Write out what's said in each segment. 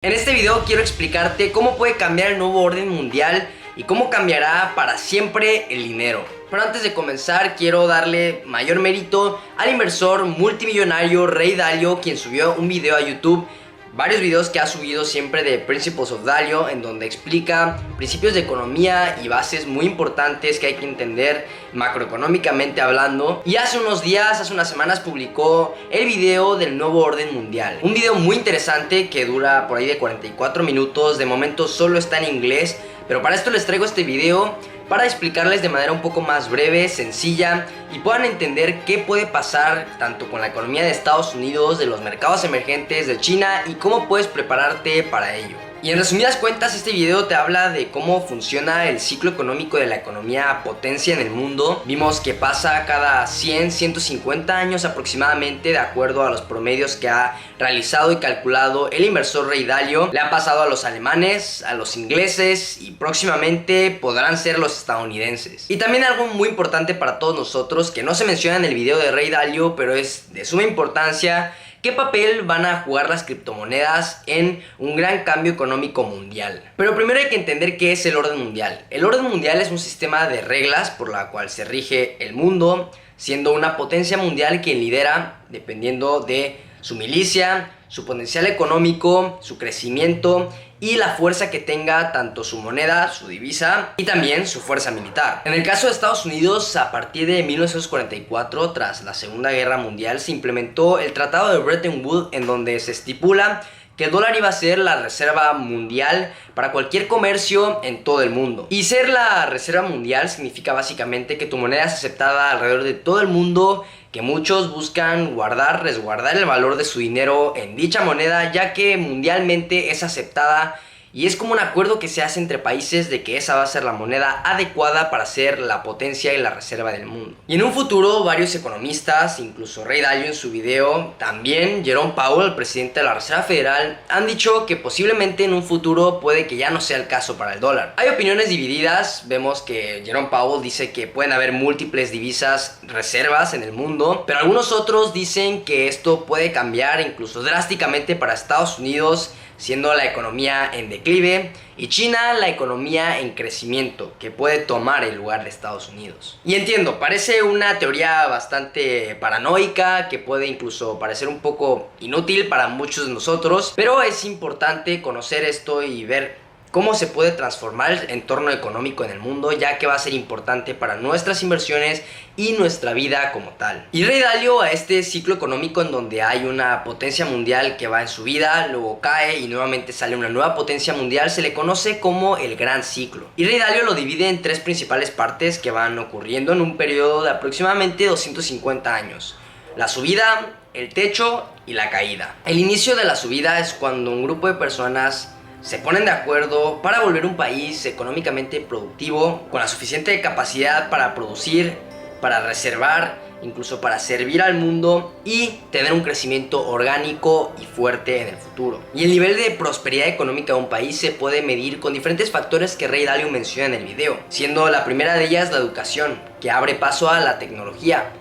En este video quiero explicarte cómo puede cambiar el nuevo orden mundial y cómo cambiará para siempre el dinero. Pero antes de comenzar quiero darle mayor mérito al inversor multimillonario Ray Dalio, quien subió un video a YouTube, varios videos que ha subido siempre de Principles of Dalio, en donde explica principios de economía y bases muy importantes que hay que entender macroeconómicamente hablando. Y hace unos días, hace unas semanas, publicó el video del nuevo orden mundial. Un video muy interesante que dura por ahí de 44 minutos. De momento solo está en inglés, pero para esto les traigo este video para explicarles de manera un poco más breve, sencilla, y puedan entender qué puede pasar tanto con la economía de Estados Unidos, de los mercados emergentes, de China, y cómo puedes prepararte para ello. Y en resumidas cuentas, este video te habla de cómo funciona el ciclo económico de la economía potencia en el mundo. Vimos que pasa cada 100, 150 años aproximadamente, de acuerdo a los promedios que ha realizado y calculado el inversor Ray Dalio. Le ha pasado a los alemanes, a los ingleses y próximamente podrán ser los estadounidenses. Y también algo muy importante para todos nosotros que no se menciona en el video de Ray Dalio, pero es de suma importancia: ¿qué papel van a jugar las criptomonedas en un gran cambio económico mundial? Pero primero hay que entender qué es el orden mundial. El orden mundial es un sistema de reglas por la cual se rige el mundo, siendo una potencia mundial quien lidera dependiendo de su milicia, su potencial económico, su crecimiento y la fuerza que tenga tanto su moneda, su divisa y también su fuerza militar. En el caso de Estados Unidos, a partir de 1944, tras la Segunda Guerra Mundial, se implementó el Tratado de Bretton Woods, en donde se estipula que el dólar iba a ser la reserva mundial para cualquier comercio en todo el mundo. Y ser la reserva mundial significa básicamente que tu moneda es aceptada alrededor de todo el mundo, que muchos buscan resguardar el valor de su dinero en dicha moneda, ya que mundialmente es aceptada y es como un acuerdo que se hace entre países de que esa va a ser la moneda adecuada para ser la potencia y la reserva del mundo. Y en un futuro, varios economistas, incluso Ray Dalio en su video, también Jerome Powell, el presidente de la Reserva Federal, han dicho que posiblemente en un futuro puede que ya no sea el caso para el dólar. Hay opiniones divididas. Vemos que Jerome Powell dice que pueden haber múltiples divisas reservas en el mundo, pero algunos otros dicen que esto puede cambiar incluso drásticamente para Estados Unidos, siendo la economía en declive, y China la economía en crecimiento, que puede tomar el lugar de Estados Unidos. Y entiendo, parece una teoría bastante paranoica, que puede incluso parecer un poco inútil para muchos de nosotros, pero es importante conocer esto y ver cómo se puede transformar el entorno económico en el mundo, ya que va a ser importante para nuestras inversiones y nuestra vida como tal. Y Ray Dalio, a este ciclo económico en donde hay una potencia mundial que va en subida, luego cae y nuevamente sale una nueva potencia mundial, se le conoce como el gran ciclo. Y Ray Dalio lo divide en tres principales partes que van ocurriendo en un periodo de aproximadamente 250 años: la subida, el techo y la caída. El inicio de la subida es cuando un grupo de personas se ponen de acuerdo para volver un país económicamente productivo, con la suficiente capacidad para producir, para reservar, incluso para servir al mundo y tener un crecimiento orgánico y fuerte en el futuro. Y el nivel de prosperidad económica de un país se puede medir con diferentes factores que Ray Dalio menciona en el video, siendo la primera de ellas la educación, que abre paso a la tecnología,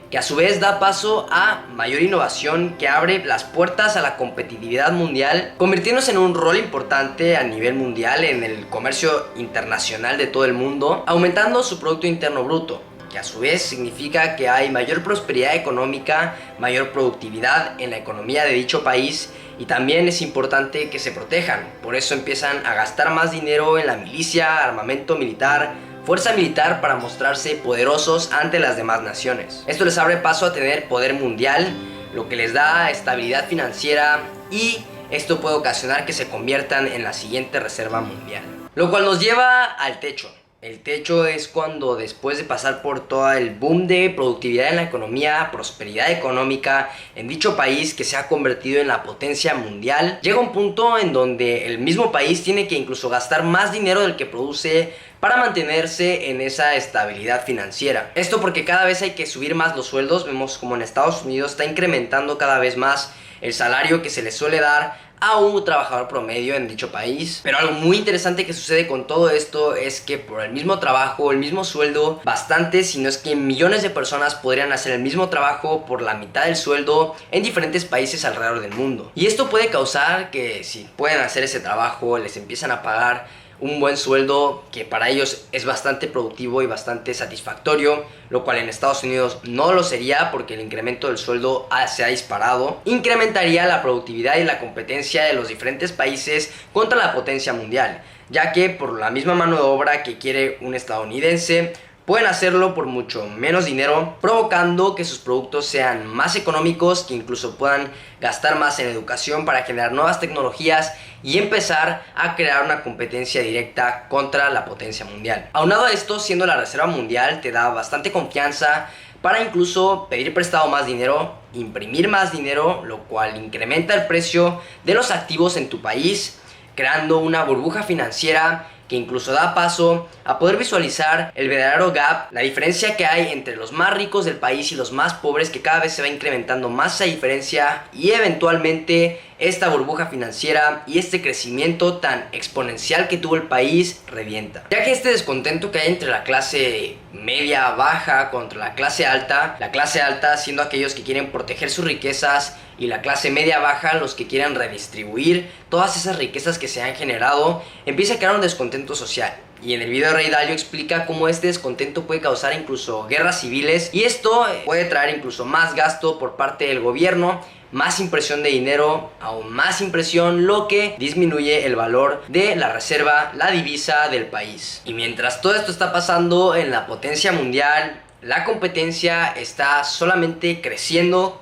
que a su vez da paso a mayor innovación, que abre las puertas a la competitividad mundial, convirtiéndose en un rol importante a nivel mundial en el comercio internacional de todo el mundo, aumentando su Producto Interno Bruto, que a su vez significa que hay mayor prosperidad económica, mayor productividad en la economía de dicho país. Y también es importante que se protejan, por eso empiezan a gastar más dinero en la milicia, armamento militar, fuerza militar, para mostrarse poderosos ante las demás naciones. Esto les abre paso a tener poder mundial, lo que les da estabilidad financiera, y esto puede ocasionar que se conviertan en la siguiente reserva mundial. Lo cual nos lleva al techo. El techo es cuando, después de pasar por todo el boom de productividad en la economía, prosperidad económica en dicho país que se ha convertido en la potencia mundial, llega un punto en donde el mismo país tiene que incluso gastar más dinero del que produce para mantenerse en esa estabilidad financiera. Esto porque cada vez hay que subir más los sueldos. Vemos como en Estados Unidos está incrementando cada vez más el salario que se le suele dar a un trabajador promedio en dicho país. Pero algo muy interesante que sucede con todo esto es que por el mismo trabajo, el mismo sueldo, bastantes, si no es que millones de personas podrían hacer el mismo trabajo por la mitad del sueldo en diferentes países alrededor del mundo. Y esto puede causar que si pueden hacer ese trabajo, les empiezan a pagar un buen sueldo que para ellos es bastante productivo y bastante satisfactorio, lo cual en Estados Unidos no lo sería porque el incremento del sueldo se ha disparado. Incrementaría la productividad y la competencia de los diferentes países contra la potencia mundial, ya que por la misma mano de obra que quiere un estadounidense, pueden hacerlo por mucho menos dinero, provocando que sus productos sean más económicos, que incluso puedan gastar más en educación para generar nuevas tecnologías y empezar a crear una competencia directa contra la potencia mundial. Aunado a esto, siendo la reserva mundial te da bastante confianza para incluso pedir prestado más dinero, imprimir más dinero, lo cual incrementa el precio de los activos en tu país, creando una burbuja financiera que incluso da paso a poder visualizar el verdadero gap, la diferencia que hay entre los más ricos del país y los más pobres, que cada vez se va incrementando más esa diferencia, y eventualmente esta burbuja financiera y este crecimiento tan exponencial que tuvo el país revienta. Ya que este descontento que hay entre la clase media baja contra la clase alta siendo aquellos que quieren proteger sus riquezas y la clase media baja los que quieren redistribuir todas esas riquezas que se han generado, empieza a crear un descontento social. Y en el video de Ray Dalio explica cómo este descontento puede causar incluso guerras civiles, y esto puede traer incluso más gasto por parte del gobierno, más impresión de dinero, aún más impresión, lo que disminuye el valor de la reserva, la divisa del país. Y mientras todo esto está pasando en la potencia mundial, la competencia está solamente creciendo,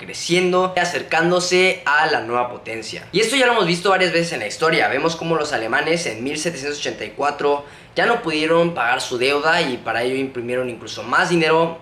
acercándose a la nueva potencia. Y esto ya lo hemos visto varias veces en la historia. Vemos cómo los alemanes en 1784 ya no pudieron pagar su deuda y para ello imprimieron incluso más dinero,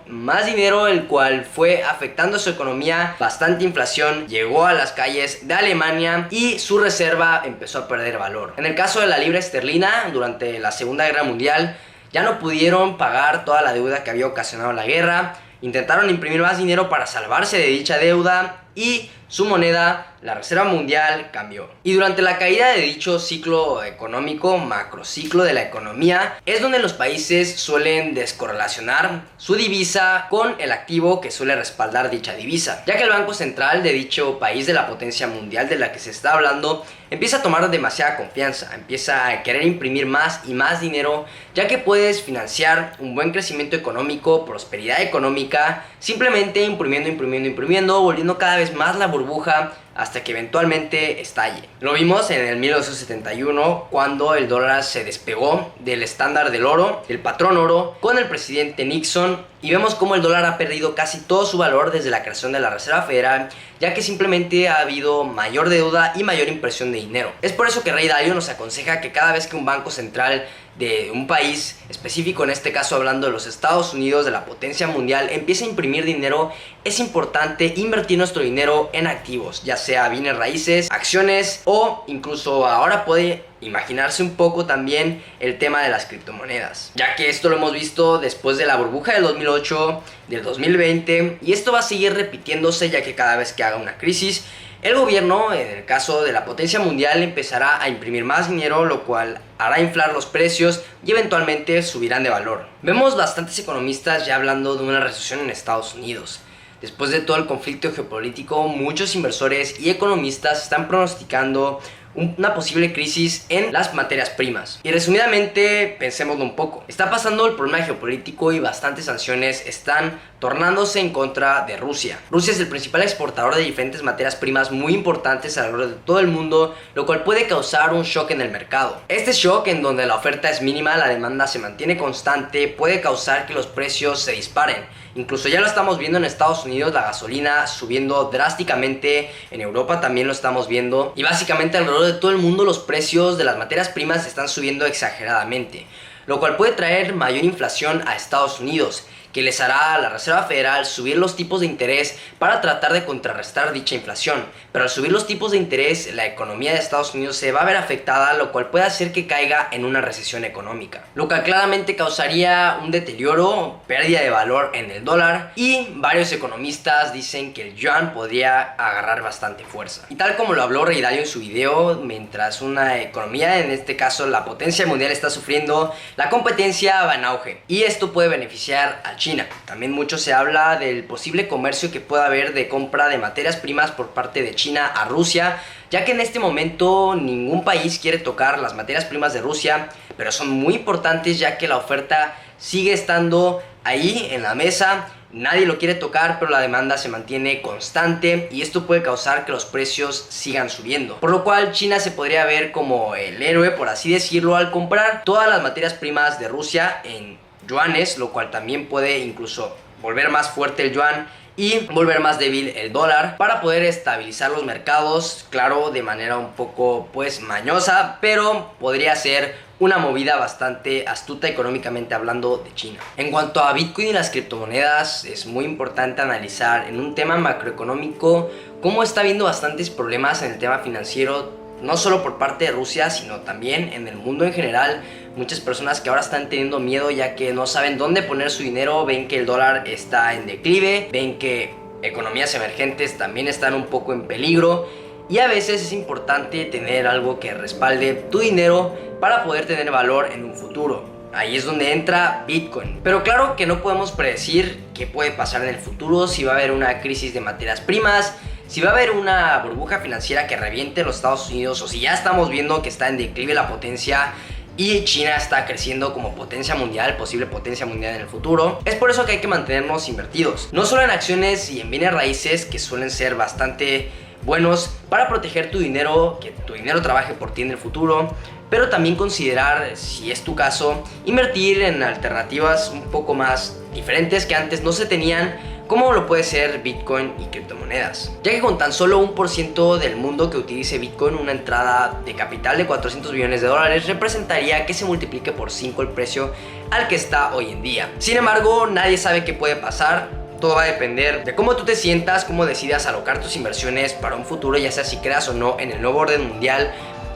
el cual fue afectando su economía. Bastante inflación llegó a las calles de Alemania y su reserva empezó a perder valor. En el caso de la libra esterlina, durante la Segunda Guerra Mundial, ya no pudieron pagar toda la deuda que había ocasionado la guerra, intentaron imprimir más dinero para salvarse de dicha deuda y su moneda, la Reserva Mundial, cambió. Y durante la caída de dicho ciclo económico, macrociclo de la economía, es donde los países suelen descorrelacionar su divisa con el activo que suele respaldar dicha divisa, ya que el Banco Central de dicho país de la potencia mundial de la que se está hablando empieza a tomar demasiada confianza, empieza a querer imprimir más y más dinero, ya que puedes financiar un buen crecimiento económico, prosperidad económica, simplemente imprimiendo, volviendo cada vez más la burbuja hasta que eventualmente estalle. Lo vimos en el 1971 cuando el dólar se despegó del estándar del oro, del patrón oro, con el presidente Nixon, y vemos cómo el dólar ha perdido casi todo su valor desde la creación de la Reserva Federal, ya que simplemente ha habido mayor deuda y mayor impresión de dinero. Es por eso que Ray Dalio nos aconseja que cada vez que un banco central de un país específico, en este caso hablando de los Estados Unidos, de la potencia mundial, empieza a imprimir dinero, es importante invertir nuestro dinero en activos, ya sea bienes raíces, acciones, o incluso ahora puede imaginarse un poco también el tema de las criptomonedas, ya que esto lo hemos visto después de la burbuja del 2008, del 2020, y esto va a seguir repitiéndose, ya que cada vez que haga una crisis, el gobierno, en el caso de la potencia mundial, empezará a imprimir más dinero, lo cual hará inflar los precios y eventualmente subirán de valor. Vemos bastantes economistas ya hablando de una recesión en Estados Unidos. Después de todo el conflicto geopolítico, muchos inversores y economistas están pronosticando una posible crisis en las materias primas. Y resumidamente, pensémoslo un poco. Está pasando el problema geopolítico y bastantes sanciones están tornándose en contra de Rusia. Rusia es el principal exportador de diferentes materias primas muy importantes alrededor de todo el mundo, lo cual puede causar un shock en el mercado. Este shock, en donde la oferta es mínima, la demanda se mantiene constante, puede causar que los precios se disparen. Incluso ya lo estamos viendo en Estados Unidos, la gasolina subiendo drásticamente, en Europa también lo estamos viendo, y básicamente alrededor de todo el mundo los precios de las materias primas están subiendo exageradamente, lo cual puede traer mayor inflación a Estados Unidos, que les hará a la Reserva Federal subir los tipos de interés para tratar de contrarrestar dicha inflación. Pero al subir los tipos de interés, la economía de Estados Unidos se va a ver afectada, lo cual puede hacer que caiga en una recesión económica, lo cual claramente causaría un deterioro, pérdida de valor en el dólar, y varios economistas dicen que el yuan podría agarrar bastante fuerza. Y tal como lo habló Ray Dalio en su video, mientras una economía, en este caso la potencia mundial, está sufriendo, la competencia va en auge, y esto puede beneficiar a China. También mucho se habla del posible comercio que pueda haber de compra de materias primas por parte de China a Rusia, ya que en este momento ningún país quiere tocar las materias primas de Rusia, pero son muy importantes ya que la oferta sigue estando ahí en la mesa. Nadie lo quiere tocar, pero la demanda se mantiene constante y esto puede causar que los precios sigan subiendo. Por lo cual China se podría ver como el héroe, por así decirlo, al comprar todas las materias primas de Rusia en yuanes, lo cual también puede incluso volver más fuerte el yuan y volver más débil el dólar para poder estabilizar los mercados, claro, de manera un poco pues mañosa, pero podría ser una movida bastante astuta económicamente hablando de China. En cuanto a Bitcoin y las criptomonedas, es muy importante analizar en un tema macroeconómico cómo está habiendo bastantes problemas en el tema financiero, no solo por parte de Rusia, sino también en el mundo en general. Muchas personas que ahora están teniendo miedo ya que no saben dónde poner su dinero, ven que el dólar está en declive, ven que economías emergentes también están un poco en peligro, y a veces es importante tener algo que respalde tu dinero para poder tener valor en un futuro. Ahí es donde entra Bitcoin. Pero claro que no podemos predecir qué puede pasar en el futuro, si va a haber una crisis de materias primas, si va a haber una burbuja financiera que reviente los Estados Unidos, o si ya estamos viendo que está en declive la potencia y China está creciendo como potencia mundial, posible potencia mundial en el futuro. Es por eso que hay que mantenernos invertidos, no solo en acciones y en bienes raíces, que suelen ser bastante buenos para proteger tu dinero, que tu dinero trabaje por ti en el futuro, pero también considerar, si es tu caso, invertir en alternativas un poco más diferentes que antes no se tenían, como lo puede ser Bitcoin y criptomonedas, ya que con tan solo 1% del mundo que utilice Bitcoin, una entrada de capital de 400 billones de dólares representaría que se multiplique por 5 el precio al que está hoy en día. Sin embargo, nadie sabe qué puede pasar. Todo va a depender de cómo tú te sientas, cómo decidas alocar tus inversiones para un futuro, ya sea si creas o no en el nuevo orden mundial,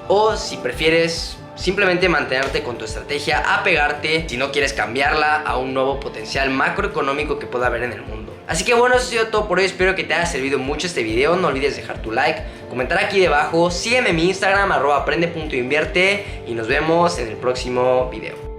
o si prefieres simplemente mantenerte con tu estrategia, apegarte, si no quieres cambiarla, a un nuevo potencial macroeconómico que pueda haber en el mundo. Así que bueno, eso ha sido todo por hoy. Espero que te haya servido mucho este video. No olvides dejar tu like, comentar aquí debajo, sígueme en mi Instagram @aprende.invierte y nos vemos en el próximo video.